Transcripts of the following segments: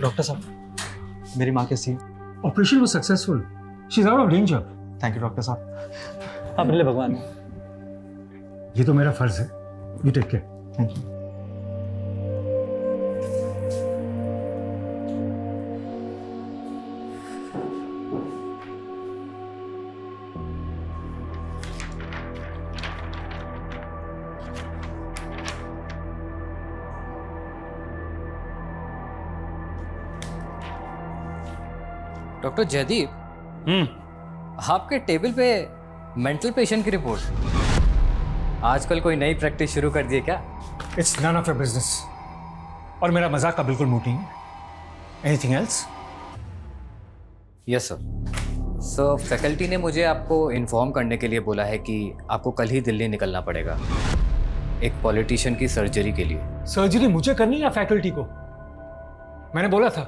Doctor साहब, मेरी माँ कैसी है? Operation was successful, she is out of danger. Thank you doctor साहब। आप ले भगवान। ये तो मेरा फर्ज है। You take care. Thank you. Doctor Jaideep, आपके टेबल पे मेंटल पेशेंट की रिपोर्ट। आजकल कोई नई प्रैक्टिस शुरू कर दी है क्या? It's none of your business. और मेरा मजाक का बिल्कुल मूड नहीं है। Anything else? Yes sir. Sir, faculty ने मुझे आपको इन्फॉर्म करने के लिए बोला है कि आपको कल ही दिल्ली निकलना पड़ेगा एक पॉलिटिशियन की सर्जरी के लिए। सर्जरी मुझे करनी है या फैकल्टी को? मैंने बोला था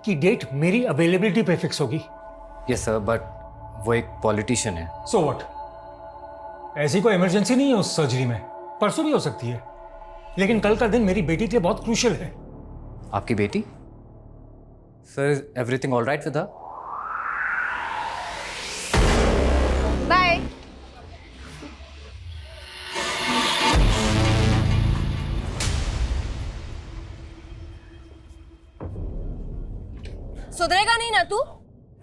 कि डेट मेरी अवेलेबिलिटी पे फिक्स होगी। यस सर, बट वो एक पॉलिटिशियन है। So what? ऐसी कोई इमरजेंसी नहीं है उस सर्जरी में। परसों भी हो सकती है, लेकिन कल का दिन मेरी बेटी के लिए बहुत क्रूशियल है। आपकी बेटी? Sir, is everything all right with her? Bye. सुधरेगा नहीं ना तू?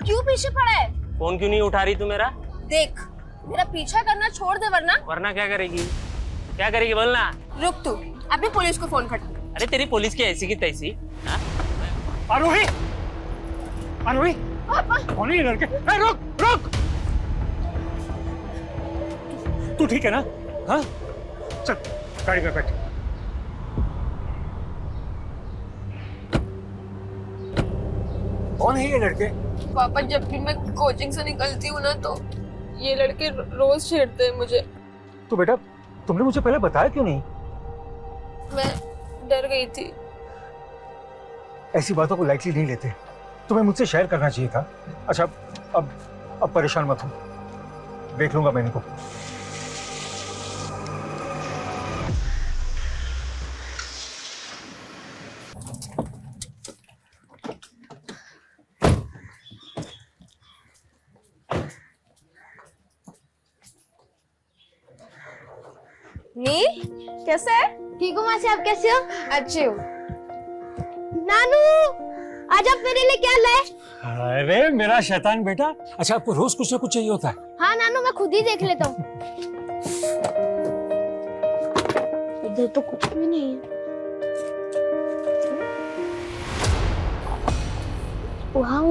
क्यों पीछे पड़ा है? फोन क्यों नहीं उठा रही तू मेरा? देख, मेरा पीछा करना छोड़ दे वरना। वरना क्या करेगी? क्या करेगी बोलना? रुक तू, अभी पुलिस को फोन कर। अरे तेरी पुलिस की ऐसी की तैसी। हाँ? आरोही, आरोही, कौन है ये लड़के? ए, रुक रुक। तू ठीक है ना? हाँ, चल गाड़ी में बैठ। कौन है ये लड़के? पापा, जब भी मैं कोचिंग से निकलती हूँ ना तो ये लड़के रोज छेड़ते हैं मुझे। तो बेटा, तुमने मुझे पहले बताया क्यों नहीं? मैं डर गई थी। ऐसी बातों को लाइटली नहीं लेते। तुम्हें मुझसे शेयर करना चाहिए था। अच्छा, अब परेशान मत हो, देख लूंगा मैं इनको। नील, कैसे है? ठीक हूँ मासी, आप कैसे हो? अच्छी हूँ। नानू, आज आप मेरे लिए क्या लाए? अरे मेरा शैतान बेटा। अच्छा, आपको रोज कुछ ना कुछ चाहिए होता है। हाँ नानू, मैं खुद ही देख लेता हूँ। इधर तो कुछ भी नहीं है। वाह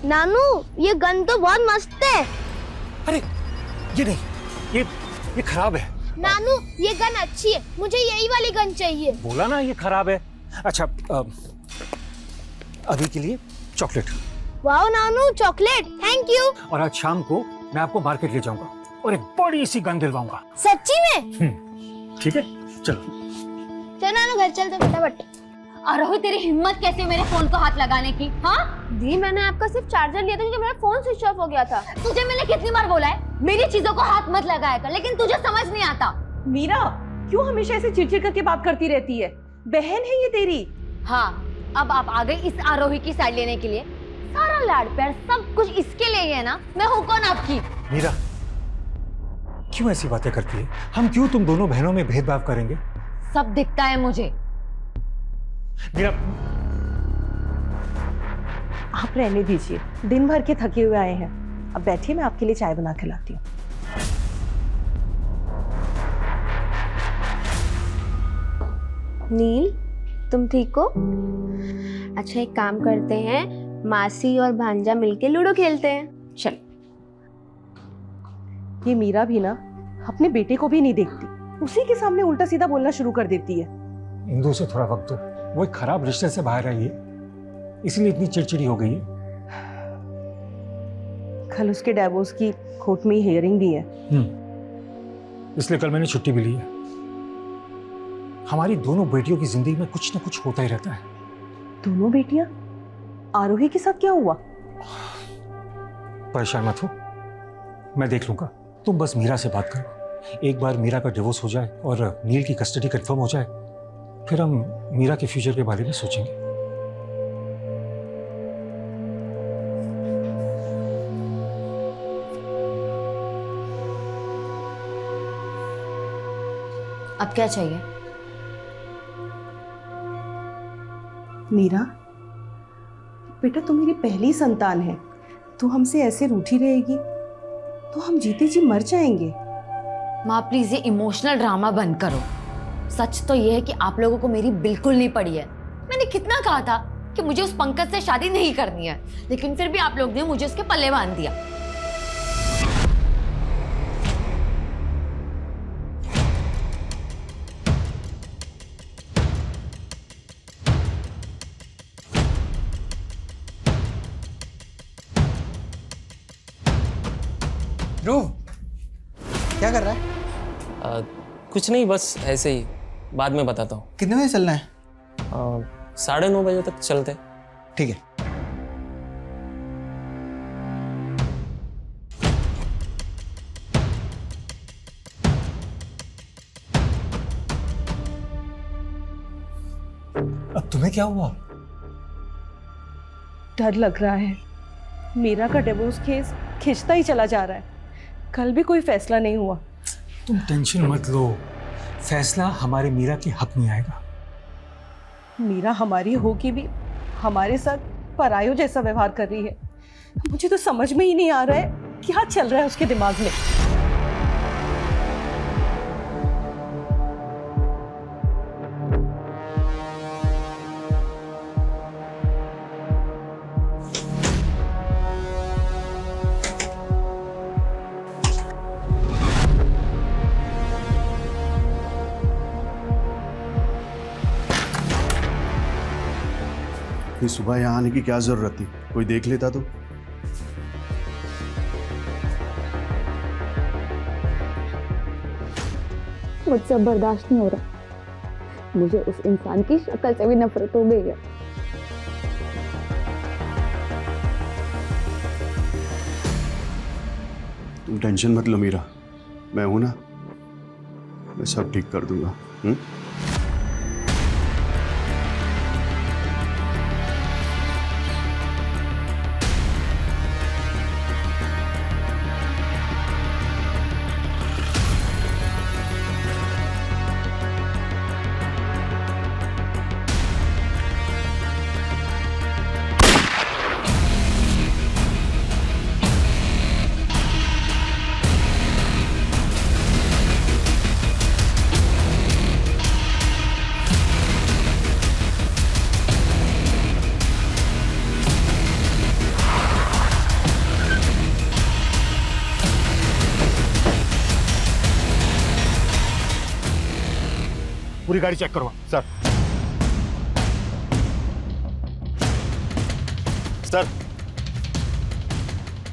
नानू, ये गन तो बहुत मस्त है। अरे ये नहीं, ये खराब है। नानू, ये गन अच्छी है, मुझे यही वाली गन चाहिए। बोला ना ये खराब है। अच्छा, अभी के लिए चॉकलेट। वाह नानू, चॉकलेट, थैंक यू। और आज शाम को मैं आपको मार्केट ले जाऊंगा और एक बड़ी सी गन दिलवाऊंगा। सच्ची में? ठीक है, चलो। चलो नानू, घर चलते फटाफट। आरोही, तेरी हिम्मत कैसे मेरे फोन को हाथ लगाने की? हाँ, दी, मैंने आपका सिर्फ चार्जर लिया था क्योंकि मेरा फोन स्विच ऑफ हो गया था। तुझे मैंने कितनी बार बोला है मेरी चीजों को हाथ मत लगाया कर, लेकिन तुझे समझ नहीं आता। मीरा, क्यों हमेशा ऐसे चिड़चिड़ करके बात करती रहती है? बहन है ये तेरी। हाँ, अब आप आ गए इस आरोही की साइड लेने के लिए। सारा लाड़ प्यार सब कुछ इसके लिए ही है ना? मैं हूँ कौन आपकी? मीरा, क्यों ऐसी बातें करती है? हम क्यों तुम दोनों बहनों में भेदभाव करेंगे? सब दिखता है मुझे। मीरा, आप रहने दीजिए, दिन भर के थके हुए आए हैं। अब बैठिए, मैं आपके लिए चाय बना के लाती हूँ। नील, तुम ठीक हो? अच्छा, एक काम करते हैं, मासी और भांजा मिलके लूडो खेलते हैं। चल। ये मीरा भी ना अपने बेटे को भी नहीं देखती, उसी के सामने उल्टा सीधा बोलना शुरू कर देती है। इंदु से थोड़ा वक्त दो, वो एक खराब रिश्ते से बाहर आई है, इसलिए इतनी चिड़चिड़ी हो गई है। कल उसके डिवोर्स की कोर्ट में हियरिंग भी है। इसलिए कल मैंने छुट्टी भी ली है। हमारी दोनों बेटियों की जिंदगी में कुछ ना कुछ होता ही रहता है। दोनों बेटियां? आरोही के साथ क्या हुआ? परेशान मत हो, मैं देख लूंगा। तुम बस मीरा से बात करो। एक बार मीरा का डिवोर्स हो जाए और नील की कस्टडी कंफर्म हो जाए, फिर हम मीरा के फ्यूचर के बारे में सोचेंगे। अब क्या चाहिए? मीरा, बेटा तू मेरी पहली संतान है, तू हमसे ऐसे रूठी रहेगी तो हम जीते जी मर जाएंगे। माँ प्लीज ये इमोशनल ड्रामा बंद करो। सच तो ये है कि आप लोगों को मेरी बिल्कुल नहीं पड़ी है। मैंने कितना कहा था कि मुझे उस पंकज से शादी नहीं करनी है, लेकिन फिर भी आप लोग ने मुझे उसके पल्ले बांध दिया। ध्रुव, क्या कर रहा है? कुछ नहीं, बस ऐसे ही, बाद में बताता हूँ। कितने बजे चलना है? 9:30 बजे तक चलते। ठीक है। अब तुम्हें क्या हुआ? डर लग रहा है। मीरा का डिवोर्स केस खिंचता ही चला जा रहा है। कल भी कोई फैसला नहीं हुआ। तुम टेंशन मत लो, फैसला हमारे मीरा के हक में आएगा। मीरा हमारी होगी भी हमारे साथ परायों जैसा व्यवहार कर रही है। मुझे तो समझ में ही नहीं आ रहा है क्या चल रहा है उसके दिमाग में। इतनी सुबह यहाँ आने की क्या जरूरत थी? कोई देख लेता तो। मुझसे अब बर्दाश्त नहीं हो रहा। मुझे उस इंसान की शक्ल से भी नफरत हो गई है। तुम टेंशन मत लो मीरा, मैं हूं ना, मैं सब ठीक कर दूंगा। पूरी गाड़ी चेक करो सर। सर,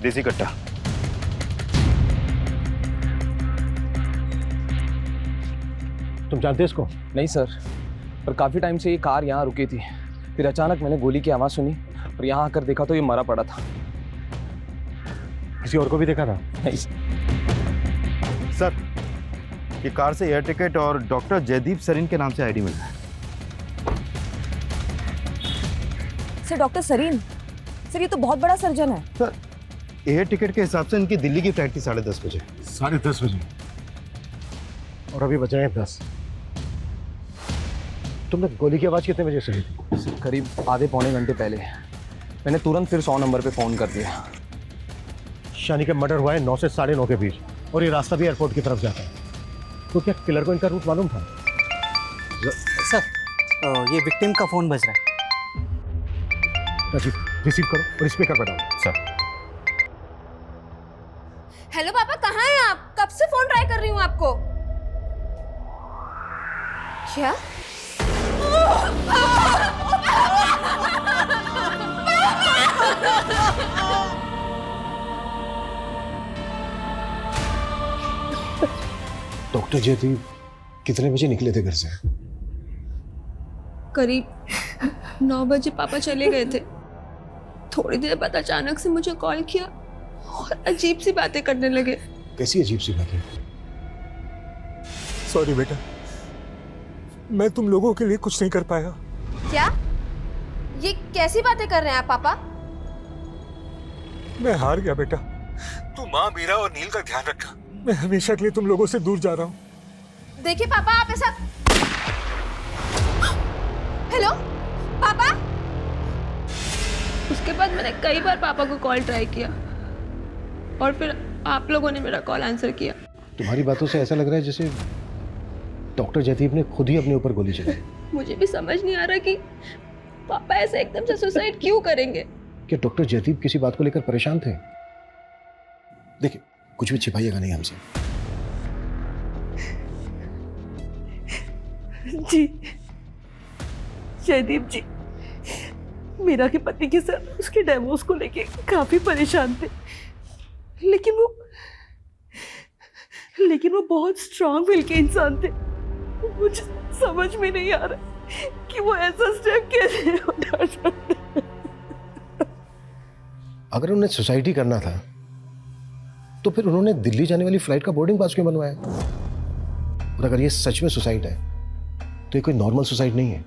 देसी कट्टा। तुम जानते इसको? नहीं सर, पर काफ़ी टाइम से ये कार यहाँ रुकी थी। फिर अचानक मैंने गोली की आवाज़ सुनी और यहाँ आकर देखा तो ये मरा पड़ा था। किसी और को भी देखा था? नहीं सर, ये कार से एयर टिकट और डॉक्टर जयदीप सरीन के नाम से आईडी मिला है। सर, डॉक्टर सरीन सर, ये तो बहुत बड़ा सर्जन है। सर, एयर टिकट के हिसाब से इनकी दिल्ली की फ्लाइट थी 10:30 बजे। 10:30 बजे? और अभी बचे हैं 10। तुमने गोली की आवाज़ कितने बजे सुनी थी? करीब आधे पौने घंटे पहले। मैंने तुरंत फिर 100 नंबर पे फ़ोन कर दिया। शानी का मर्डर हुआ है 9 से 9:30 के बीच, और ये रास्ता भी एयरपोर्ट की तरफ जाता है। तो क्या किलर को इनका रूट मालूम था? सर, ये विक्टिम का फोन बज रहा है। राजीव, रिसीव करो और स्पीकर पर डालो। सर, हेलो पापा, कहाँ हैं आप? कब से फोन ट्राई कर रही हूँ आपको। क्या? डॉक्टर जयदीप कितने बजे निकले थे घर से? करीब 9 बजे पापा चले गए थे। थोड़ी देर बाद अचानक से मुझे कॉल किया और अजीब सी बातें करने लगे। कैसी अजीब सी बातें? सॉरी बेटा, मैं तुम लोगों के लिए कुछ नहीं कर पाया। क्या? ये कैसी बातें कर रहे हैं आप पापा? मैं हार गया बेटा। तू माँ, मीरा और नील का ध्यान रखना। मैं हमेशा के लिए तुम लोगों से दूर जा रहा हूँ। देखिए पापा, आप ऐसा। हेलो पापा। उसके बाद मैंने कई बार पापा को कॉल ट्राई किया और फिर आप लोगों ने मेरा कॉल आंसर किया। तुम्हारी बातों से ऐसा लग रहा है जैसे डॉक्टर जयदीप ने खुद ही अपने ऊपर गोली चलाई। मुझे भी समझ नहीं आ रहा कि पापा ऐसे एकदम से सुसाइड क्यों करेंगे। क्या डॉक्टर जयदीप किसी बात को लेकर परेशान थे? देखिए, कुछ भी छिपाइएगा नहीं हमसे। जी जयदीप जी, मीरा के पति के साथ उसके डिवोर्स को लेके काफी परेशान थे, लेकिन वो बहुत स्ट्रांग विल के इंसान थे। मुझे समझ में नहीं आ रहा कि वो ऐसा स्टेप कैसे उठा सकते। अगर उन्हें सुसाइड ही करना था तो फिर उन्होंने दिल्ली जाने वाली फ्लाइट का बोर्डिंग पास क्यों बनवाया? और अगर ये सच में सुसाइड है तो ये कोई नॉर्मल सुसाइड नहीं है।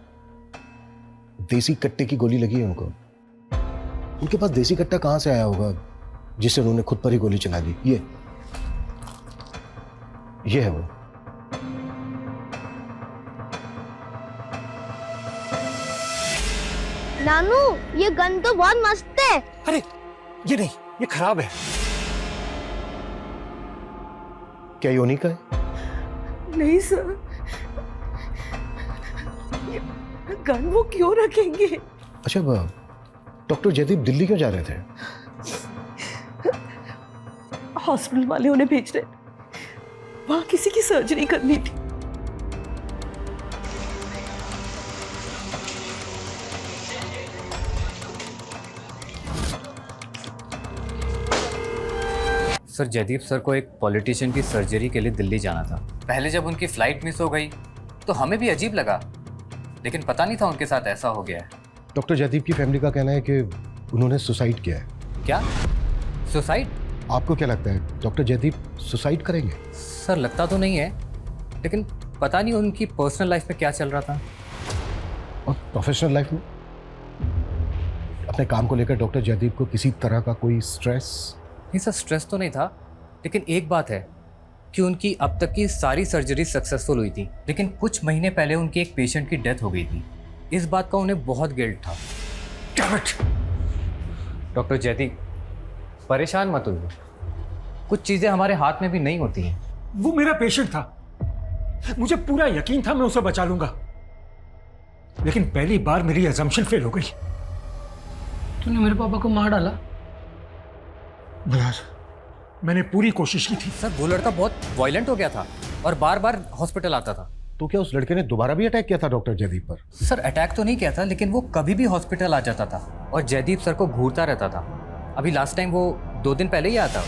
देसी कट्टे की गोली लगी है उनको। उनके पास देसी कट्टा कहां से आया होगा जिससे उन्होंने खुद पर ही गोली चला दी? ये है वो। नानू, ये गन तो बहुत मस्त है। अरे ये नहीं, ये खराब है। क्या योनी का है? नहीं सर, ये गन वो क्यों रखेंगे? अच्छा, डॉक्टर जयदीप दिल्ली क्यों जा रहे थे? हॉस्पिटल वाले उन्हें भेज रहे, वहां किसी की सर्जरी करनी थी। सर, जयदीप सर को एक पॉलिटिशियन की सर्जरी के लिए दिल्ली जाना था। पहले जब उनकी फ्लाइट मिस हो गई तो हमें भी अजीब लगा, लेकिन पता नहीं था उनके साथ ऐसा हो गया है। डॉक्टर जयदीप की फैमिली का कहना है कि उन्होंने सुसाइड किया है। क्या? सुसाइड? आपको क्या लगता है डॉक्टर जयदीप सुसाइड करेंगे? सर, लगता तो नहीं है, लेकिन पता नहीं उनकी पर्सनल लाइफ में क्या चल रहा था। और प्रोफेशनल लाइफ में? अपने काम को लेकर डॉक्टर जयदीप को किसी तरह का कोई स्ट्रेस? नहीं सर, स्ट्रेस तो नहीं था, लेकिन एक बात है कि उनकी अब तक की सारी सर्जरी सक्सेसफुल हुई थी, लेकिन कुछ महीने पहले उनके एक पेशेंट की डेथ हो गई थी। इस बात का उन्हें बहुत गिल्ट था। डॉक्टर जयदीप, परेशान मत होइए, कुछ चीज़ें हमारे हाथ में भी नहीं होती हैं। वो मेरा पेशेंट था, मुझे पूरा यकीन था मैं उसे बचा लूंगा, लेकिन पहली बार मेरी अजम्पशन फेल हो गई। तूने मेरे पापा को मार डाला? यार, मैंने पूरी कोशिश की थी। सर, वो लड़का बहुत वायलेंट हो गया था और बार बार हॉस्पिटल आता था। तो क्या उस लड़के ने दोबारा भी अटैक किया था डॉक्टर जयदीप पर? सर, अटैक तो नहीं किया था, लेकिन वो कभी भी हॉस्पिटल आ जाता था और जयदीप सर को घूरता रहता था। अभी लास्ट टाइम वो 2 दिन पहले ही आया था।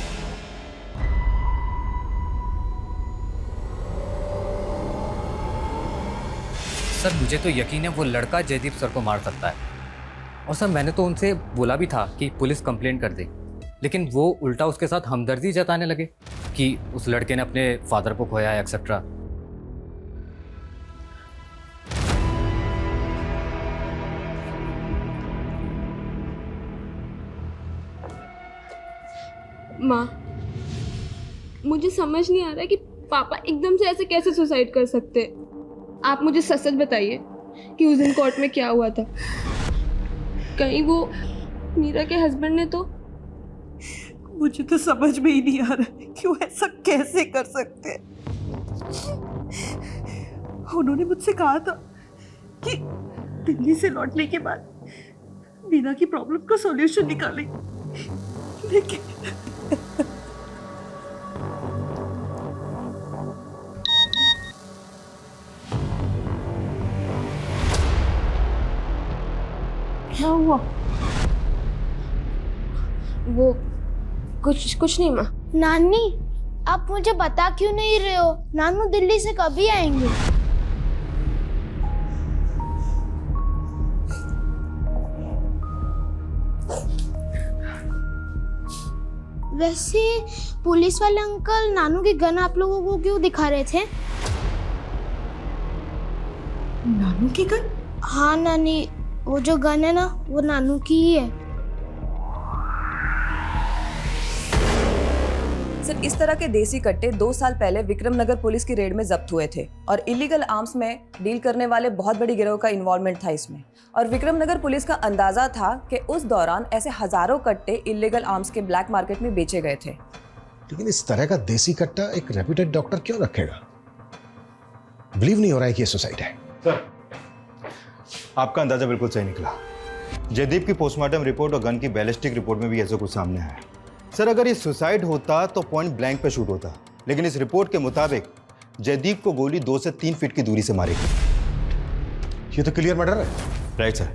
सर, मुझे तो यकीन है वो लड़का जयदीप सर को मार सकता है। और सर, मैंने तो उनसे बोला भी था कि पुलिस कंप्लेन कर दे, लेकिन वो उल्टा उसके साथ हमदर्दी जताने लगे कि उस लड़के ने अपने फादर को खोया है एक्सेट्रा। माँ, मुझे समझ नहीं आ रहा कि पापा एकदम से ऐसे कैसे सुसाइड कर सकते। आप मुझे सच सच बताइए कि उस दिन कोर्ट में क्या हुआ था। कहीं वो मीरा के हस्बैंड ने तो। मुझे तो समझ में ही नहीं आ रहा कि वो ऐसा कैसे कर सकते हैं। उन्होंने मुझसे कहा था कि दिल्ली से लौटने के बाद मीरा की प्रॉब्लम का सॉल्यूशन निकालें, लेकिन क्या हुआ? वो कुछ नहीं माँ। नानी, आप मुझे बता क्यों नहीं रहे हो? नानू दिल्ली से कभी आएंगे? वैसे पुलिस वाले अंकल नानू की गन आप लोगों को क्यों दिखा रहे थे? नानू की गन? हाँ नानी, वो जो गन है ना, वो नानू की ही है। दरअसल इस तरह के देसी कट्टे 2 साल पहले विक्रमनगर पुलिस की रेड में जब्त हुए थे और इलीगल आर्म्स में डील करने वाले बहुत बड़ी गिरोह का इन्वॉल्वमेंट था इसमें। और विक्रमनगर पुलिस का अंदाजा था कि उस दौरान ऐसे हजारों कट्टे इलीगल आर्म्स के ब्लैक मार्केट में बेचे गए थे। लेकिन इस तरह का देसी कट्टा एक रेप्यूटेड डॉक्टर क्यों रखेगा? बिलीव नहीं हो रहा है कि ये सुसाइड है। सर, आपका अंदाजा बिल्कुल सही निकला। जयदीप की पोस्टमार्टम रिपोर्ट और गन की बैलिस्टिक रिपोर्ट में भी ऐसा कुछ सामने आया। सर, अगर ये सुसाइड होता तो पॉइंट ब्लैंक पे शूट होता, लेकिन इस रिपोर्ट के मुताबिक जयदीप को गोली 2 से 3 फीट की दूरी से मारी गई। ये तो क्लियर मर्डर है। Right sir.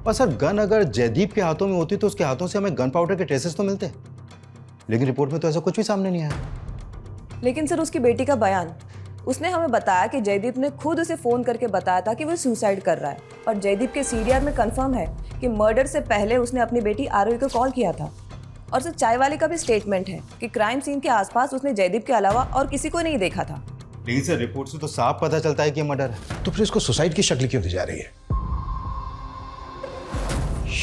और सर, गन अगर जयदीप के हाथों में होती तो उसके हाथों से हमें गन पाउडर के ट्रेसेस तो मिलते, लेकिन रिपोर्ट में तो ऐसा कुछ भी सामने नहीं आया। लेकिन सर उसकी बेटी का बयान, उसने हमें बताया कि जयदीप ने खुद उसे फोन करके बताया था कि वो सुसाइड कर रहा है और जयदीप के सीडीआर में कंफर्म है कि मर्डर से पहले उसने अपनी बेटी आरोही को कॉल किया था। और सर चाय वाले का भी स्टेटमेंट है कि क्राइम सीन के आसपास उसने जयदीप के अलावा और किसी को नहीं देखा था। लेकिन सर रिपोर्ट से तो साफ पता चलता है कि मर्डर है। तो फिर इसको सुसाइड की शक्ल क्यों दी जा रही है?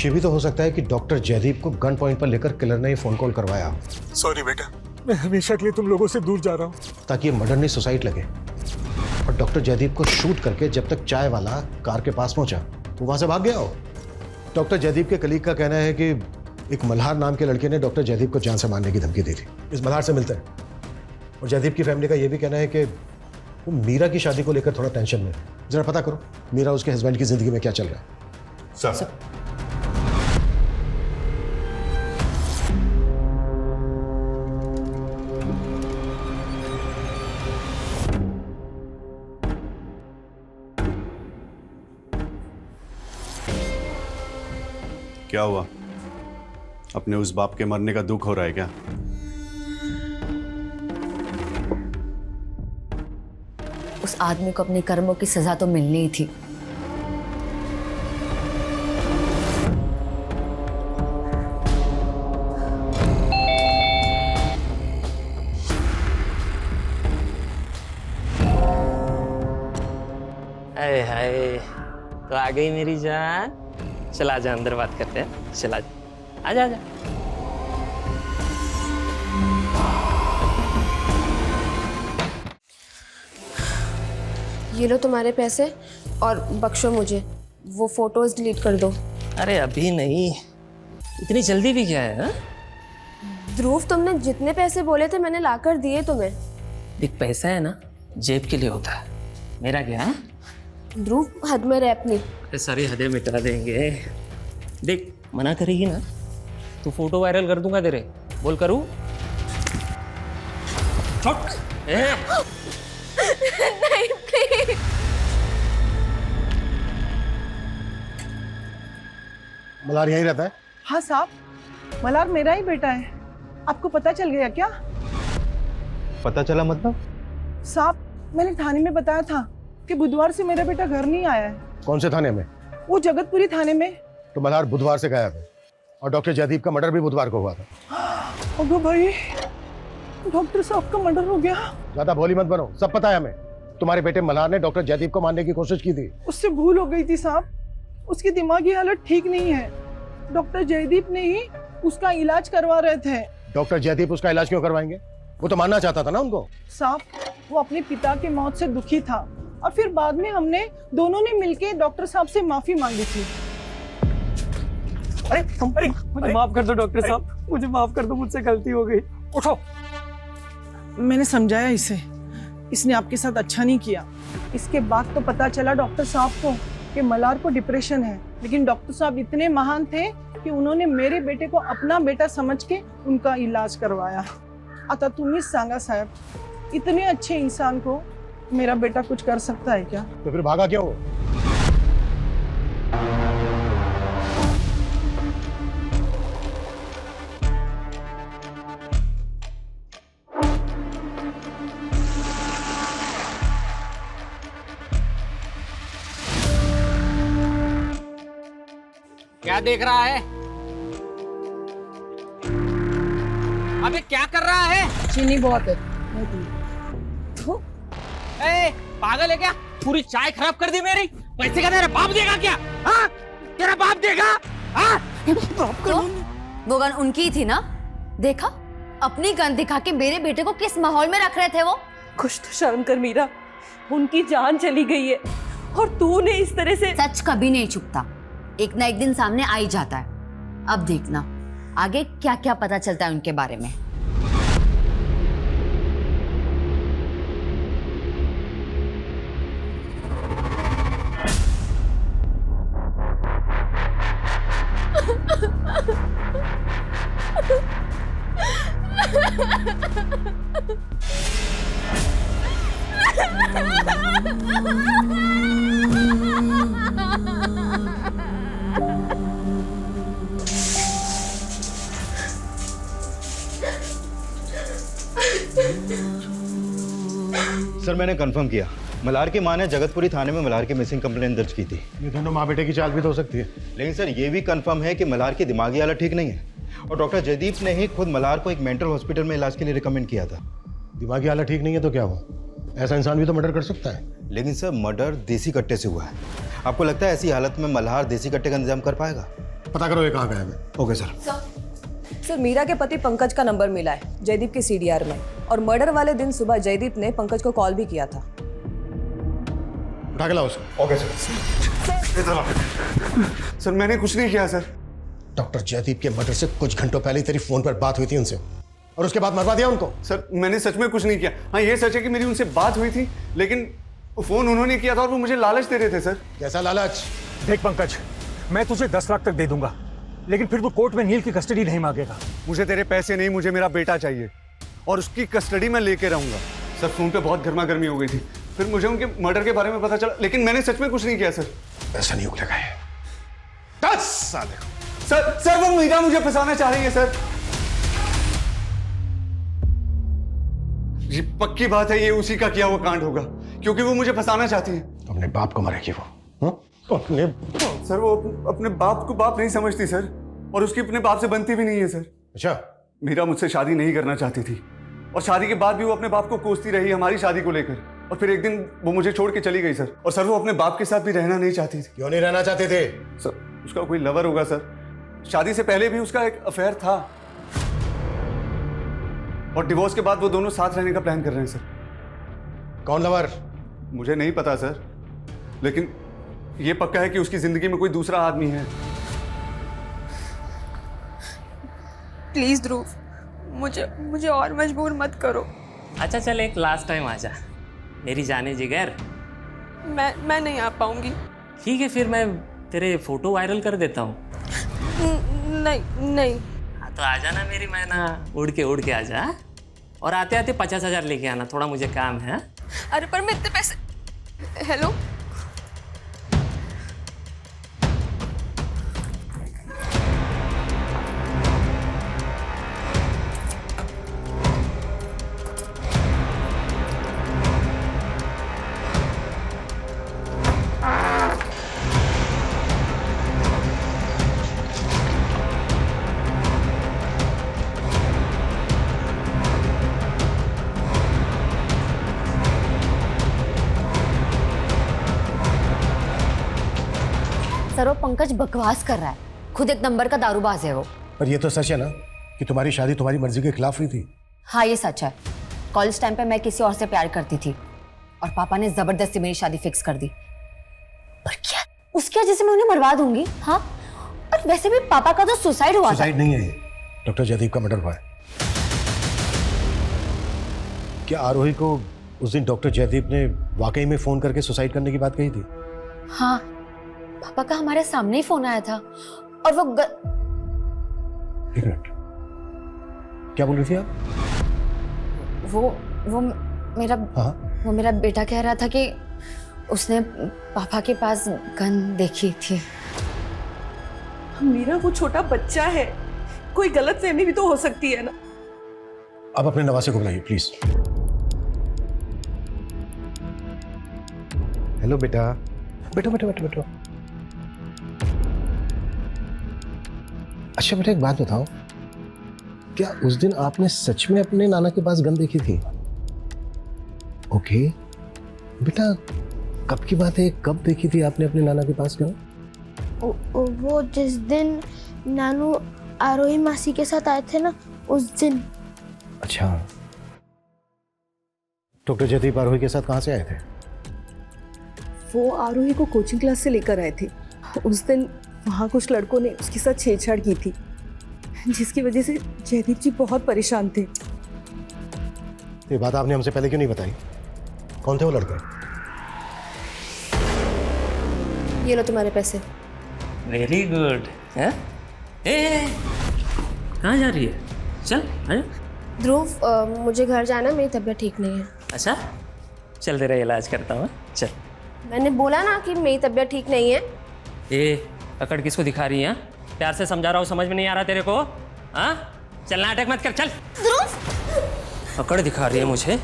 ये भी तो हो सकता है कि डॉक्टर जयदीप को गन पॉइंट पर लेकर किलर ने फोन कॉल करवाया। सॉरी बेटा, मैं हमेशा के लिए तुम लोगों से दूर जा रहा हूँ। ताकि ये मर्डर नहीं सुसाइड लगे। और डॉक्टर जयदीप को शूट करके जब तक चाय वाला कार के पास पहुंचा वो वहां से भाग गया हो। डॉक्टर जयदीप के कलीग का कहना है कि एक मल्हार नाम के लड़के ने डॉक्टर जयदीप को जान से मारने की धमकी दी थी। इस मल्हार से मिलते हैं। और जयदीप की फैमिली का यह भी कहना है कि वो मीरा की शादी को लेकर थोड़ा टेंशन में। जरा पता करो मीरा उसके हस्बैंड की जिंदगी में क्या चल रहा है। सर, क्या हुआ? अपने उस बाप के मरने का दुख हो रहा है क्या? उस आदमी को अपने कर्मों की सजा तो मिलनी ही थी। अरे हाय, तो आ गई मेरी जान। चला जा, अंदर बात करते हैं। चला जा, आजा आजा। ये लो तुम्हारे पैसे और बख्शो मुझे, वो फोटोज डिलीट कर दो। अरे अभी नहीं, इतनी जल्दी भी क्या है? हा? ध्रुव, तुमने जितने पैसे बोले थे मैंने लाकर दिए तुम्हें। देख, पैसा है ना जेब के लिए होता है, मेरा क्या है? ध्रुव, हद में रह अपनी। अरे सारी हदें मिटा देंगे। देख, मना करेगी ना तो फोटो वायरल कर दूंगा तेरे। बोल करूँ? नहीं प्लीज। मल्हार यहीं रहता है? हाँ साहब, मल्हार मेरा ही बेटा है। आपको पता चल गया क्या? पता चला मतलब? साहब, मैंने थाने में बताया था कि बुधवार से मेरा बेटा घर नहीं आया है। कौन से थाने में? वो जगतपुरी थाने में। तो मल्हार बुधवार से गायब है और डॉक्टर जयदीप का मर्डर भी बुधवार को हुआ था। अगो भाई, डॉक्टर साहब का मर्डर हो गया। ज्यादा भोली मत बनो, सब पता है हमें। तुम्हारे बेटे मल्हार ने डॉक्टर जयदीप को मारने की कोशिश की थी। उससे भूल हो गई थी साहब, उसकी दिमागी हालत ठीक नहीं है। डॉक्टर जयदीप ने ही उसका इलाज करवा रहे थे। डॉक्टर जयदीप उसका इलाज क्यों करवाएंगे? वो तो मानना चाहता था ना उनको। साहब, वो अपने पिता के मौत से दुखी था और फिर बाद में हमने दोनों ने मिलके डॉक्टर साहब से माफी मांगी थी। अरे मुझे माफ कर दो डॉक्टर साहब, मुझे माफ कर दो, मुझसे गलती हो गई। उठो। मैंने समझाया इसे, इसने आपके साथ अच्छा नहीं किया। इसके बाद तो पता चला डॉक्टर साहब को कि मल्हार को डिप्रेशन है, लेकिन डॉक्टर साहब इतने महान थे कि उन्होंने मेरे बेटे को अपना बेटा समझ के उनका इलाज करवाया। आता तुम्हीच सांगा साहब, इतने अच्छे इंसान को मेरा बेटा कुछ कर सकता है क्या? तो फिर भागा क्यों? क्या देख रहा है? अबे क्या कर रहा है? चीनी बहुत है। ए, पागल है क्या? पूरी चाय खराब कर दी मेरी। पैसे का तेरा बाप देगा क्या? हाँ? तेरा बाप देगा? हाँ? तो वो गन उनकी ही थी ना? देखा, अपनी गन दिखा के मेरे बेटे को किस माहौल में रख रहे थे वो? कुछ तो शर्म कर मीरा, उनकी जान चली गई है और तूने इस तरह से। सच कभी नहीं छुपता, एक ना एक दिन सामने आ ही जाता है। अब देखना आगे क्या क्या पता चलता है उनके बारे में। सर मैंने कंफर्म किया, मल्हार की मां ने जगतपुरी थाने में मल्हार की मिसिंग कंप्लेंट दर्ज की थी। ये दोनों माँ बेटे की चाल भी तो हो सकती है। लेकिन सर ये भी कंफर्म है कि मल्हार की दिमागी हालत ठीक नहीं है और डॉक्टर जयदीप ने ही खुद मल्हार को एक मेंटल हॉस्पिटल में इलाज के लिए रिकमेंड किया था। दिमागी हालत ठीक नहीं है तो क्या हुआ? ऐसा इंसान भी तो मर्डर कर सकता है। लेकिन सर मर्डर देसी कट्टे से हुआ है। आपको लगता है ऐसी हालत में मल्हार देसी कट्टे का इंतजाम कर पाएगा? पता करो ये कहाँ गया है। Okay sir. सर मीरा के पति पंकज का नंबर मिला है जयदीप के सीडीआर में, और मर्डर वाले दिन सुबह जयदीप ने पंकज को कॉल भी किया था। उठा के लाओ उसको। Okay sir. सर मैंने कुछ नहीं किया सर। डॉक्टर जयदीप के मर्डर से कुछ घंटों पहले तेरी फोन पर बात हुई थी उनसे और उसके बाद मरवा दिया उनको। सर मैंने सच में कुछ नहीं किया। हाँ ये सच है कि मेरी उनसे बात हुई थी, लेकिन फोन उन्होंने किया था और वो मुझे लालच दे रहे थे सर। कैसा लालच? देख पंकज, मैं तुझे 10 लाख तक दे दूंगा, लेकिन फिर तू कोर्ट में नील की कस्टडी नहीं मांगेगा। मुझे तेरे पैसे नहीं, मुझे मेरा बेटा चाहिए और उसकी कस्टडी में लेके रहूंगा। सर फोन पे बहुत गर्मा गर्मी हो गई थी, फिर मुझे उनके मर्डर के बारे में पता चला, लेकिन मैंने सच में कुछ नहीं किया सर। ऐसा नहीं उगलेगा ये। 10 साल। सर वो मीरा मुझे फंसाना चाह रही है सर। ये पक्की बात है, ये उसी का किया हुआ कांड होगा, क्योंकि वो मुझे फंसाना चाहती है। अपने बाप को मारेगी वो। अपने सर वो अपने बाप को बाप नहीं समझती सर, और उसकी अपने बाप से बनती भी नहीं है सर। अच्छा। मीरा मुझसे शादी नहीं करना चाहती थी और शादी के बाद भी वो अपने बाप को कोसती रही हमारी शादी को लेकर, और फिर एक दिन वो मुझे छोड़ के चली गई सर। और सर वो अपने बाप के साथ भी रहना नहीं चाहती थी। क्यों नहीं रहना चाहते थे? सर उसका कोई लवर होगा सर, शादी से पहले भी उसका एक अफेयर था, और डिवोर्स के बाद वो दोनों साथ रहने का प्लान कर रहे हैं सर। कौन लवर? मुझे नहीं पता सर, लेकिन ये पक्का है कि उसकी जिंदगी में कोई दूसरा आदमी है। प्लीज ध्रुव, मुझे और मजबूर मत करो। अच्छा चल एक लास्ट टाइम आजा मेरी जाने जिगर। मैं नहीं आ पाऊंगी। ठीक है फिर मैं तेरे फोटो वायरल कर देता हूँ। नहीं। हाँ तो आजा ना मेरी मैना, उड़ के आजा, और आते आते 50,000 लेके आना, थोड़ा मुझे काम है। अरे पर मैं इतने पैसे। हेलो सर वो पंकज बकवास कर रहा है, खुद एक नंबर का दारूबाज है वो। पर ये तो सच है ना कि तुम्हारी शादी तुम्हारी मर्जी के खिलाफ हुई थी? हाँ ये सच है। कॉलेज टाइम पे मैं किसी और से प्यार करती थी और पापा ने जबरदस्ती मेरी शादी फिक्स कर दी। पर क्या उसकी वजह से मैं उन्हें मरवा दूंगी? हाँ, और वैसे भी पापा का तो सुसाइड हुआ था। सुसाइड नहीं है, डॉक्टर जयदीप का मर्डर हुआ है। क्या आरोही को उस दिन डॉक्टर जयदीप ने वाकई में फोन करके सुसाइड करने की बात कही थी? हाँ, पापा का हमारे सामने ही फोन आया था और वो एक मिनट, क्या बोल रही थी आप? वो मेरा हाँ? वो मेरा बेटा कह रहा था कि उसने पापा के पास गन देखी थी। मीरा वो छोटा बच्चा है, कोई गलतफहमी भी तो हो सकती है ना। अब अपने नवासे को बुलाइए प्लीज। हेलो बेटा। बैठो। अच्छा बेटा एक बात बताओ, क्या उस दिन आपने सच में अपने नाना के पास गन देखी थी? ओके बेटा, कब की बात है, कब देखी थी आपने अपने नाना के पास गन? वो जिस दिन नानू आरोही मासी के साथ आए थे ना, उस दिन। अच्छा, डॉक्टर जयदीप आरोही के साथ कहाँ से आए थे? वो आरोही को कोचिंग क्लास से लेकर आए थे। उस दिन वहाँ कुछ लड़कों ने उसके साथ छेड़छाड़ की थी, जिसकी वजह से जयदीप जी बहुत परेशान थे। ये बात आपने हमसे पहले क्यों नहीं बताई? कौन थे वो लड़के? ये लो तुम्हारे पैसे। वेरी गुड है। कहाँ जा रही है? चल आजा। ध्रुव, मुझे घर जाना, मेरी तबीयत ठीक नहीं है। अच्छा चल तेरा इलाज करता हूँ। चल। मैंने बोला ना कि मेरी तबीयत ठीक नहीं है। पकड़ किसको दिखा रही है? प्यार से समझा रहा हूँ, समझ में नहीं आ रहा तेरे को? हाँ चल, नाटक मत कर, चल। ध्रुव पकड़ दिखा रही है मुझे।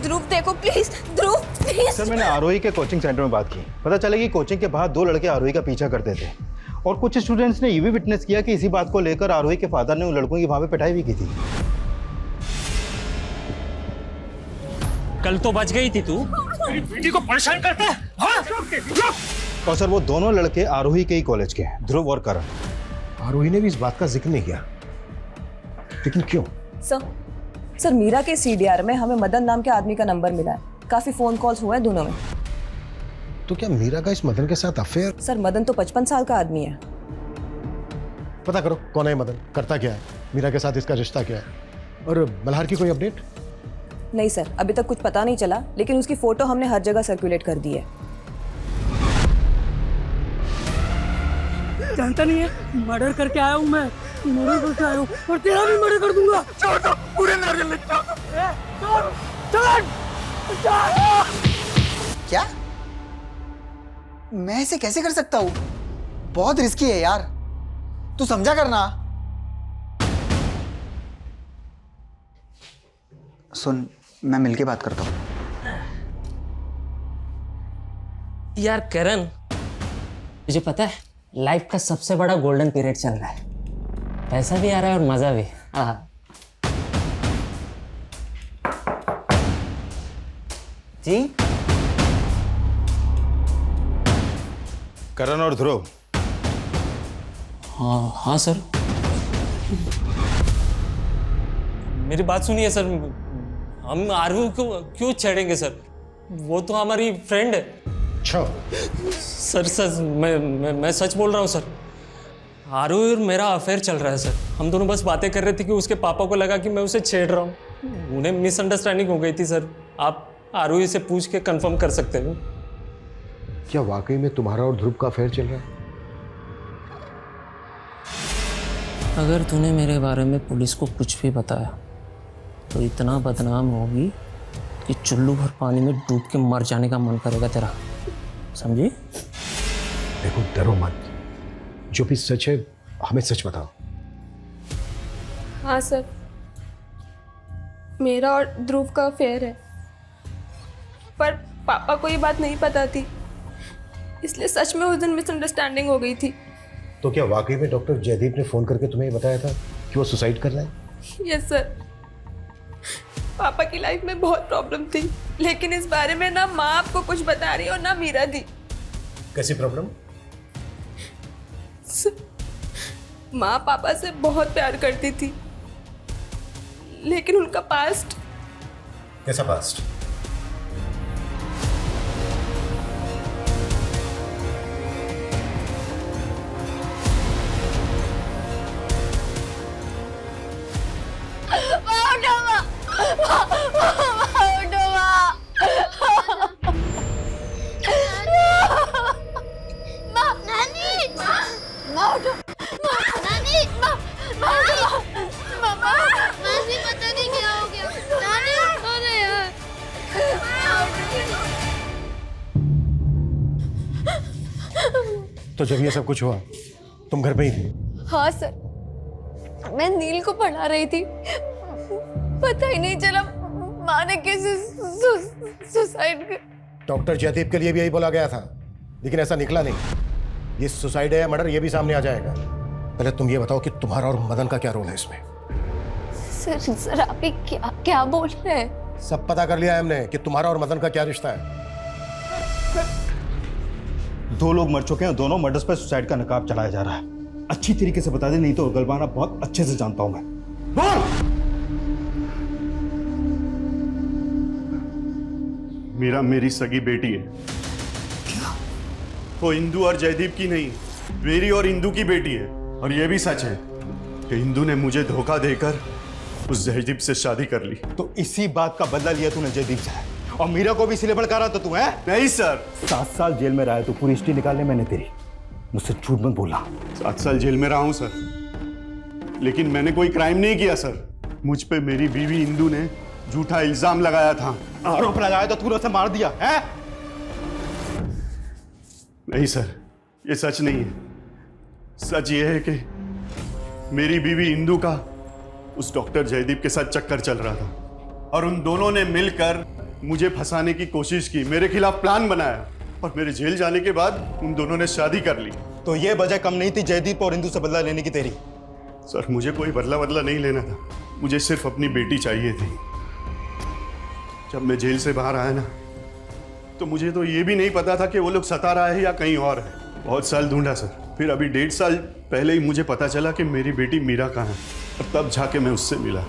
ध्रुव देखो प्लीज, ध्रुव प्लीज। सर मैंने आरोही के कोचिंग सेंटर में बात की, पता चला कि कोचिंग के बाहर 2 लड़के आरोही का पीछा करते थे और कुछ स्टूडेंट्स ने ये भी विटनेस किया कि इसी बात को लेकर आरोही के फादर ने उन लड़कों की वहां पे पिटाई भी की थी। कल तो बच गई थी तू, मेरी बेटी को परेशान करता है। हाँ? और सर वो दोनों लड़के आरोही के ही कॉलेज के हैं, ध्रुव और करण। आरोही ने भी इस बात का जिक्र नहीं किया, लेकिन क्यों? सर मीरा के सीडीआर में हमें मदन नाम के आदमी का नंबर मिला है। काफी फोन कॉल्स हुए हैं दोनों में। तो क्या मीरा का इस मदन के साथ अफेयर? सर मदन तो 55 साल का आदमी है। पता करो कौन है मदन, करता क्या है, मीरा के साथ इसका रिश्ता क्या है, और मल्हार की कोई अपडेट? नहीं सर, अभी तक कुछ पता नहीं चला, लेकिन उसकी फोटो हमने हर जगह सर्कुलेट कर दी है। जानता नहीं है, मर्डर करके आया हूँ मैं, मर्डर करके आया हूँ और तेरा भी मर्डर कर दूंगा। छोड़ दो, पूरे नारियल ले क्या? मैं ऐसे कैसे कर सकता हूँ? बहुत रिस्की है यार, तू समझा करना। सुन, मैं मिलके बात करता हूँ। यार करण, तुझे पता है लाइफ का सबसे बड़ा गोल्डन पीरियड चल रहा है। पैसा भी आ रहा है और मजा भी। जी करण और ध्रुव। हाँ सर, मेरी बात सुनिए सर, हम आरोही को क्यों छेड़ेंगे सर? वो तो हमारी फ्रेंड है। अच्छा सर मैं सच बोल रहा हूँ सर। आरोही और मेरा अफेयर चल रहा है सर। हम दोनों बस बातें कर रहे थे कि उसके पापा को लगा कि मैं उसे छेड़ रहा हूँ। उन्हें मिसअंडरस्टैंडिंग हो गई थी सर। आप आरोही से पूछ के कंफर्म कर सकते हो। क्या वाकई में तुम्हारा और ध्रुव का अफेयर चल रहा है? अगर तूने मेरे बारे में पुलिस को कुछ भी बताया तो इतना बदनाम होगी कि चुल्लू भर पानी में डूब के मर जाने का मन करेगा तेरा, समझी? देखो डरो मत, जो भी सच है हमें सच बताओ। हाँ सर, मेरा और ध्रुव का अफेयर है, पर पापा को ये बात नहीं पता थी, इसलिए सच में उस दिन मिसअंडरस्टैंडिंग हो गई थी। तो क्या वाकई में डॉक्टर जयदीप ने फोन करके तुम्हें बताया था कि वो सुसाइड कर रहा है? यस सर, पापा की लाइफ में बहुत प्रॉब्लम थी, लेकिन इस बारे में ना माँ आपको कुछ बता रही और ना मीरा दी। कैसी प्रॉब्लम? माँ पापा से बहुत प्यार करती थी, लेकिन उनका पास्ट। कैसा पास्ट? तो जब ये सब कुछ हुआ तुम घर पे ही थी? हाँ सर, मैं नील को पढ़ा रही थी, पता ही नहीं चला माँ ने कैसे सुसाइड कर। डॉक्टर जयदीप के लिए भी यही बोला गया था, लेकिन ऐसा निकला नहीं। ये सुसाइड है या मर्डर ये भी सामने आ जाएगा। पहले तुम ये बताओ कि तुम्हारा और मदन का क्या रोल है इसमें? सर आप ये क्या बोल रहे हैं? सब पता कर लिया है हमने कि तुम्हारा और मदन का क्या रिश्ता है। 2 लोग मर चुके हैं, दोनों मर्डर्स पर सुसाइड का नकाब चलाया जा रहा है। अच्छी तरीके से बता दे, नहीं तो गलबाना बहुत अच्छे से जानता हूं मैं। बोल! मीरा मेरी सगी बेटी है। वो इंदू और जयदीप की नहीं, मेरी और इंदू की बेटी है। और ये भी सच है कि इंदू ने मुझे धोखा देकर उस जयदीप से शादी कर ली। तो इसी बात का बदला लिया तूने जयदीप से, और मीरा को भी इसीलिए भड़का रहा था तू, है? नहीं सर। 7 साल जेल में रहा है, तो पूरी हिस्ट्री निकालने मैंने तेरी, मुझसे झूठ मत बोला। 7 साल जेल में रहा हूं सर, लेकिन मैंने कोई क्राइम नहीं किया सर। मुझ पे मेरी बीवी इंदू ने झूठा इल्जाम लगाया था। आरोप लगाया तो तूने उसे मार दिया है? नहीं सर, ये सच नहीं है। सच ये है कि मेरी बीवी इंदू का उस डॉक्टर जयदीप के साथ चक्कर चल रहा था, और उन दोनों ने मिलकर मुझे फंसाने की कोशिश की, मेरे खिलाफ प्लान बनाया, और मेरे जेल जाने के बाद उन दोनों ने शादी कर ली। तो ये वजह कम नहीं थी जयदीप और इंदू से बदला लेने की तेरी? सर, मुझे कोई बदला नहीं लेना था, मुझे सिर्फ अपनी बेटी चाहिए थी। जब मैं जेल से बाहर आया ना, तो मुझे तो ये भी नहीं पता था कि वो लोग सता रहा है या कहीं और है। बहुत साल ढूंढा सर, फिर अभी 1.5 साल पहले ही मुझे पता चला कि मेरी बेटी मीरा कहाँ है, और तब जाके मैं उससे मिला।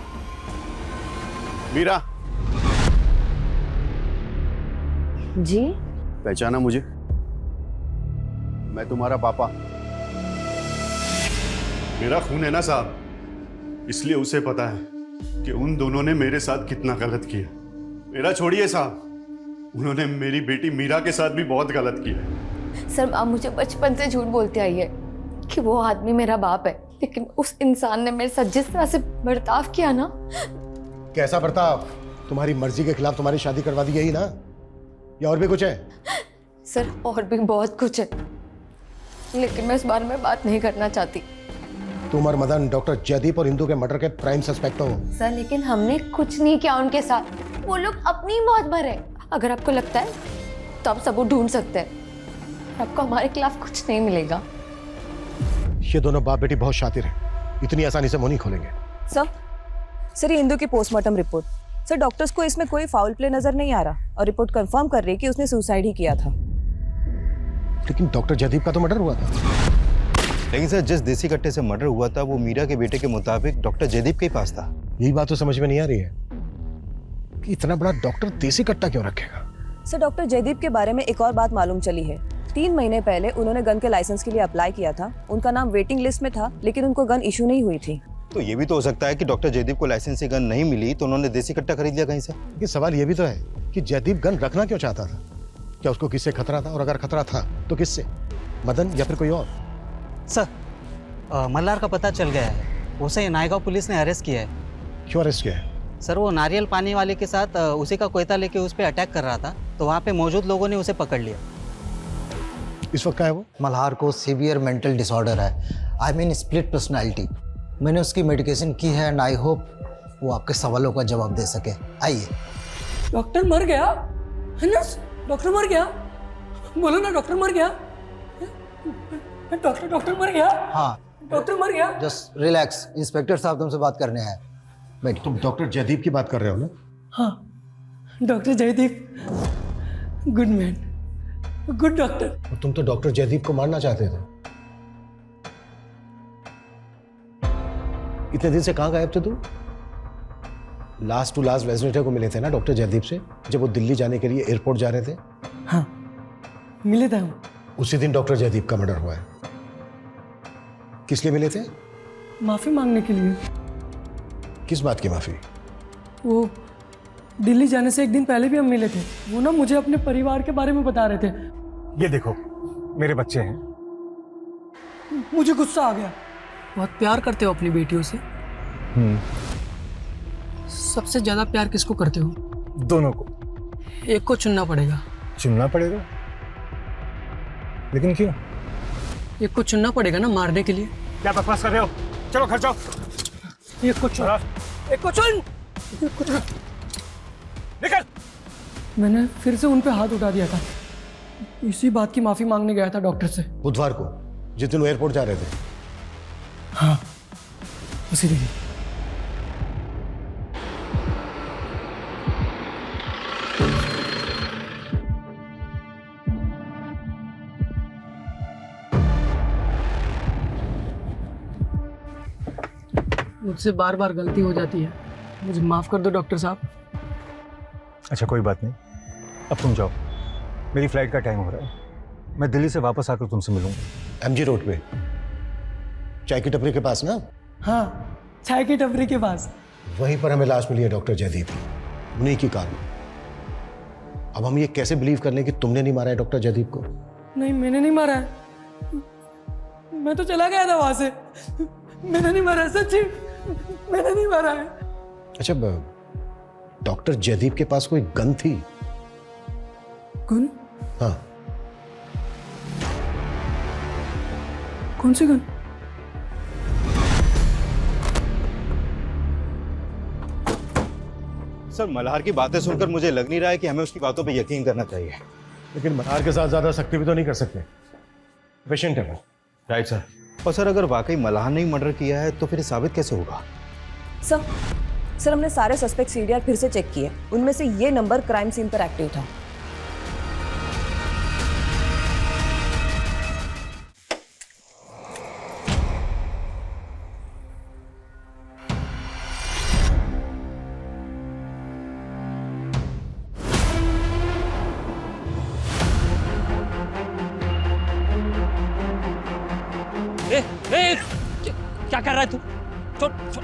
मीरा जी? पहचाना मुझे? मैं तुम्हारा पापा। मेरा खून है ना साहब, इसलिए उसे पता है कि उन दोनों ने मेरे साथ कितना गलत किया। मेरा छोड़िए साहब, उन्होंने मेरी बेटी मीरा के साथ भी बहुत गलत किया। सर, आप मुझे बचपन से झूठ बोलते आई है कि वो आदमी मेरा बाप है, लेकिन उस इंसान ने मेरे साथ जिस तरह से बर्ताव किया ना। कैसा बर्ताव? तुम्हारी मर्जी के खिलाफ तुम्हारी शादी करवा दी गई ना, या और भी कुछ है? सर, और भी बहुत कुछ है, लेकिन मैं इस बारे में बात नहीं करना चाहती। तुम और मदन डॉक्टर जयदीप और इंदू के मर्डर के प्राइम सस्पेक्ट हो। सर, लेकिन हमने कुछ नहीं किया उनके साथ, वो लोग अपनी मौत भरे। अगर आपको लगता है तो आप सबूत ढूंढ सकते हैं, आपको हमारे खिलाफ कुछ नहीं मिलेगा। ये दोनों बाप बेटी बहुत शातिर हैं, इतनी आसानी से मुंह नहीं खोलेंगे। सर, ये इंदू की पोस्टमार्टम रिपोर्ट। सर, डॉक्टर्स को इसमें कोई फाउल प्ले नजर नहीं आ रहा, और रिपोर्ट कंफर्म कर रही है कि उसने सुसाइड ही किया था। लेकिन डॉक्टर जयदीप का तो मर्डर हुआ था। लेकिन सर, जिस देसी कट्टे से मर्डर हुआ था वो मीरा के बेटे के मुताबिक डॉक्टर जयदीप के पास था। यही बात तो समझ में नहीं आ रही है कि इतना बड़ा डॉक्टर देसी कट्टा क्यों रखेगा। सर, डॉक्टर जयदीप के बारे में एक और बात मालूम चली है। 3 महीने पहले उन्होंने गन के लाइसेंस के लिए अप्लाई किया था, उनका नाम वेटिंग लिस्ट में था, लेकिन उनको गन इशू नहीं हुई थी। तो ये भी तो हो सकता है कि डॉक्टर जयदीप को लाइसेंस गन नहीं मिली, तो उन्होंने देसी कट्टा खरीद लिया कहीं से। ये सवाल ये भी तो है कि जयदीप गन रखना क्यों चाहता था? क्या उसको किससे खतरा था, और अगर खतरा था तो किससे? मदन या फिर कोई और? सर, मल्हार का पता चल गया है, उसे नायगांव पुलिस ने अरेस्ट किया है। क्यों अरेस्ट किया है? सर, वो नारियल पानी वाले के साथ उसी का कोयता लेके उस पर अटैक कर रहा था, तो वहाँ पे मौजूद लोगों ने उसे पकड़ लिया। इस वक्त क्या है वो? मल्हार को सीवियर मेंटल डिसऑर्डर है, आई मीन स्प्लिट पर्सनालिटी। मैंने उसकी मेडिकेशन की है, एंड आई होप वो आपके सवालों का जवाब दे सके। आइए। डॉक्टर मर गया है ना? डॉक्टर मर गया, बोलो ना, डॉक्टर मर गया। डॉक्टर मर गया। हाँ, डॉक्टर मर गया। जस्ट रिलैक्स, इंस्पेक्टर साहब तुमसे बात करने हैं। बैठ। तुम डॉक्टर जयदीप की बात कर रहे हो ना? हाँ, doctor Jaideep, good man, good doctor. और तुम तो डॉक्टर जयदीप को मारना चाहते थे। इतने दिन से कहाँ गायब थे तुम? लास्ट टू लास्ट वेडनेसडे को मिले थे ना डॉक्टर जयदीप से, जब वो दिल्ली जाने के लिए एयरपोर्ट जा रहे थे। हाँ, मिले थे हम। उसी दिन डॉक्टर जयदीप का मर्डर हुआ है। किस लिए मिले थे? माफी मांगने के लिए। किस बात की माफी? वो दिल्ली जाने से एक दिन पहले भी हम मिले थे, वो ना मुझे अपने परिवार के बारे में बता रहे थे। ये देखो, मेरे बच्चे हैं। मुझे गुस्सा आ गया। बहुत प्यार करते हो अपनी बेटियों से? सबसे ज्यादा प्यार किसको करते हो? दोनों को। एक को चुनना पड़ेगा। चुनना पड़ेगा? लेकिन क्यों? एक को चुनना पड़ेगा ना, मारने के लिए। क्या बकवास कर रहे हो? चलो घर जाओ। एक को चुन, एक को चुन, एक को चुन। निकल। मैंने फिर से उन पे हाथ उठा दिया था, इसी बात की माफी मांगने गया था डॉक्टर से। बुधवार को, जिस दिन वो एयरपोर्ट जा रहे थे। हाँ, उसी दिन। मुझसे बार बार गलती हो जाती है, मुझे माफ कर दो डॉक्टर साहब। अच्छा, कोई बात नहीं, अब तुम जाओ, मेरी फ्लाइट का टाइम हो रहा है। मैं दिल्ली से वापस आकर तुमसे मिलूंगा। एमजी रोड पे चाय की टपरी के पास ना? हाँ, चाय की टपरी के पास। वहीं पर हमें लाश मिली है डॉक्टर जयदीप, उन्हीं की कार में। अब हम ये कैसे बिलीव कर लें कि तुमने नहीं मारा है डॉक्टर जयदीप को? नहीं, मैंने नहीं मारा है। मैं तो चला गया था वहां से। मैंने नहीं मारा है, सच्ची मैंने नहीं मारा है। अच्छा, डॉक्टर जयदीप के पास कोई गन थी? गन? हाँ। कौन सी गन? सर, मल्हार की बातें सुनकर मुझे लग नहीं रहा है कि हमें उसकी बातों पे यकीन करना चाहिए। लेकिन मल्हार के साथ ज्यादा सख्ती भी तो नहीं कर सकते, पेशेंट है वो। Right sir. और सर, अगर वाकई मल्हार ने ही मर्डर किया है तो फिर ये साबित कैसे होगा? सर हमने सारे सस्पेक्ट सीडीआर फिर से चेक किए, उनमें से ये नंबर क्राइम सीन पर एक्टिव था। क्या कर रहा है तू? छोड़।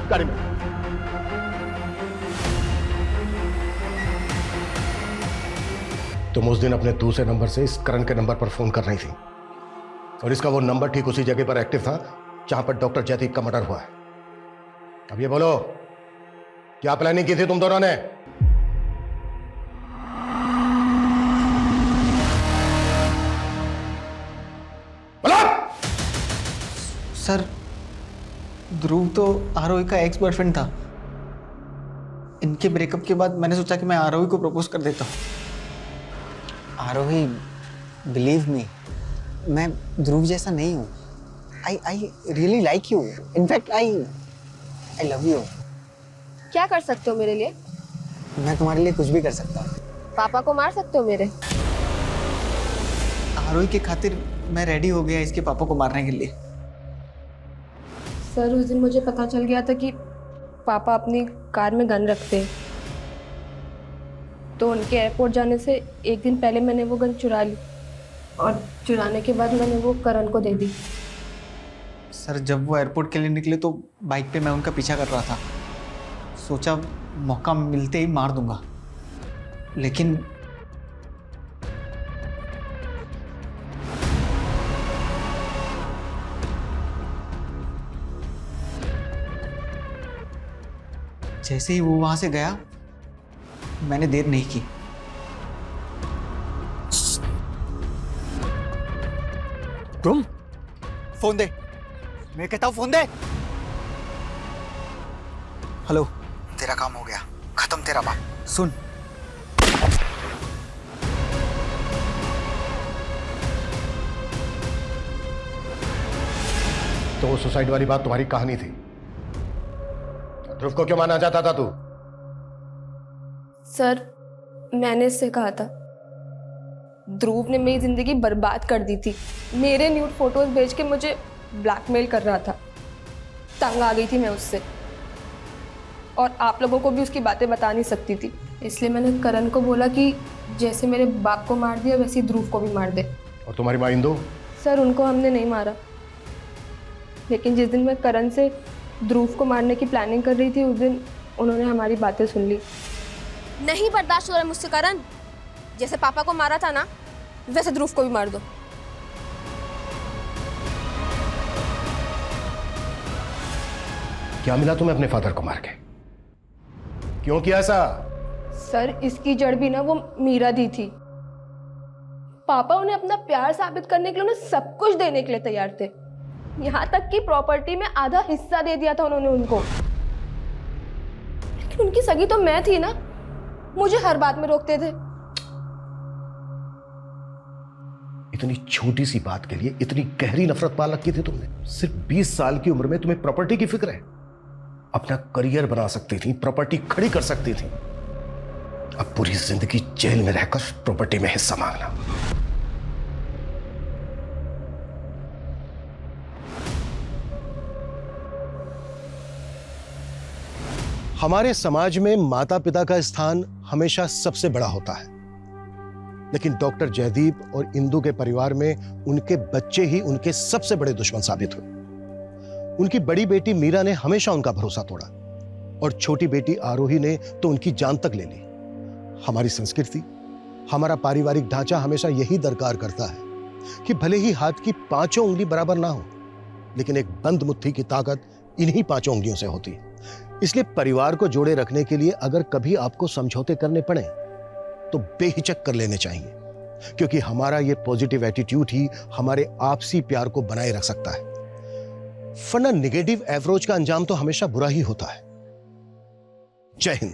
गाड़ी में। तुम उस दिन अपने दूसरे नंबर से इस करण के नंबर पर फोन कर रही थी, और इसका वो नंबर ठीक उसी जगह पर एक्टिव था जहां पर डॉक्टर जयदीप का मर्डर हुआ है। अब ये बोलो, क्या प्लानिंग की थी तुम दोनों ने? सर, ध्रुव तो आरोही का एक्स बॉयफ्रेंड था। इनके ब्रेकअप के बाद मैंने सोचा कि मैं आरोही को प्रपोज कर देता हूँ। आरोही, बिलीव मी, मैं ध्रुव जैसा नहीं हूँ। I really like you. In fact I love you. क्या कर सकते हो मेरे लिए? मैं तुम्हारे लिए कुछ भी कर सकता हूँ। पापा को मार सकते हो मेरे? आरोही के खातिर मैं रेडी हो गया इसके पापा को मारने के लिए। सर, उस दिन मुझे पता चल गया था कि पापा अपनी कार में गन रखते हैं, तो उनके एयरपोर्ट जाने से एक दिन पहले मैंने वो गन चुरा ली, और चुराने के बाद मैंने वो करण को दे दी। सर, जब वो एयरपोर्ट के लिए निकले तो बाइक पे मैं उनका पीछा कर रहा था। सोचा मौका मिलते ही मार दूंगा, लेकिन जैसे ही वो वहां से गया, मैंने देर नहीं की। तुम फोन दे, मैं कहता हूं फोन दे। हेलो, तेरा काम हो गया, खत्म तेरा बाप। सुन, तो वो सुसाइड वाली बात तुम्हारी कहानी थी। ध्रुव को क्यों मानना चाहता था तू? सर, मैंने इससे कहा था, ध्रुव ने मेरी जिंदगी बर्बाद कर दी थी। मेरे न्यूड फोटोज भेज के मुझे ब्लैकमेल कर रहा था। तंग आ गई थी मैं उससे, और आप लोगों को भी उसकी बातें बता नहीं सकती थी। इसलिए मैंने करण को बोला कि जैसे मेरे बाप को मार दिया वैसे ही ध्रुव को भी मार दे। और तुम्हारी माँ इंदु? सर, उनको हमने नहीं मारा, लेकिन जिस दिन मैं करण से ध्रुव को मारने की प्लानिंग कर रही थी, उस दिन उन्होंने हमारी बातें सुन ली। नहीं बर्दाश्त हो रहा है मुझसे करण। जैसे पापा को मारा था ना, वैसे ध्रुव को भी मार दो। क्या मिला तुम्हें अपने फादर को मार के? क्यों किया ऐसा? सर, इसकी जड़ भी ना वो मीरा दी थी। पापा उन्हें अपना प्यार साबित करने के लिए उन्हें सब कुछ देने के लिए तैयार थे। यहाँ तक कि प्रॉपर्टी में आधा हिस्सा दे दिया था उन्होंने उनको। लेकिन उनकी सगी तो मैं थी ना, मुझे हर बात में रोकते थे। इतनी छोटी सी बात के लिए इतनी गहरी नफरत पाल रखी थी तुमने? सिर्फ 20 साल की उम्र में तुम्हें प्रॉपर्टी की फिक्र है? अपना करियर बना सकती थी, प्रॉपर्टी खड़ी कर सकती थी। अब पूरी जिंदगी जेल में रहकर प्रॉपर्टी में हिस्सा मांगना। हमारे समाज में माता पिता का स्थान हमेशा सबसे बड़ा होता है, लेकिन डॉक्टर जयदीप और इंदु के परिवार में उनके बच्चे ही उनके सबसे बड़े दुश्मन साबित हुए। उनकी बड़ी बेटी मीरा ने हमेशा उनका भरोसा तोड़ा और छोटी बेटी आरोही ने तो उनकी जान तक ले ली। हमारी संस्कृति, हमारा पारिवारिक ढांचा हमेशा यही दरकार करता है कि भले ही हाथ की पांचों उंगली बराबर ना हो, लेकिन एक बंद मुट्ठी की ताकत इन्हीं पांचों उंगलियों से होती है। इसलिए परिवार को जोड़े रखने के लिए अगर कभी आपको समझौते करने पड़े तो बेहिचक कर लेने चाहिए, क्योंकि हमारा ये पॉजिटिव एटीट्यूड ही हमारे आपसी प्यार को बनाए रख सकता है। वरना नेगेटिव एवरोज का अंजाम तो हमेशा बुरा ही होता है। जय हिंद।